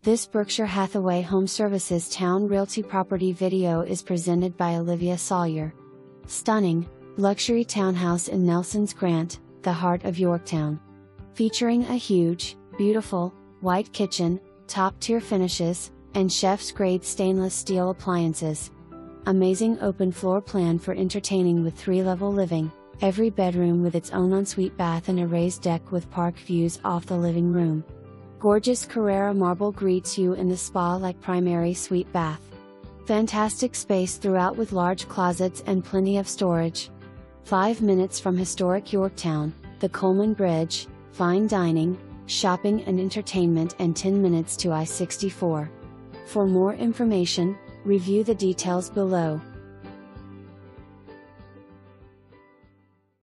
This Berkshire Hathaway HomeServices Towne Realty property video is presented by Olivia Sawyer. Stunning, luxury townhouse in Nelson's Grant, the heart of Yorktown. Featuring a huge, beautiful, white kitchen, top-tier finishes, and chef's-grade stainless steel appliances. Amazing open floor plan for entertaining with 3-level living, every bedroom with its own ensuite bath and a raised deck with park views off the living room. Gorgeous Carrara Marble greets you in the spa-like primary suite bath. Fantastic space throughout with large closets and plenty of storage. 5 minutes from historic Yorktown, the Coleman Bridge, fine dining, shopping and entertainment, and 10 minutes to I-64. For more information, review the details below.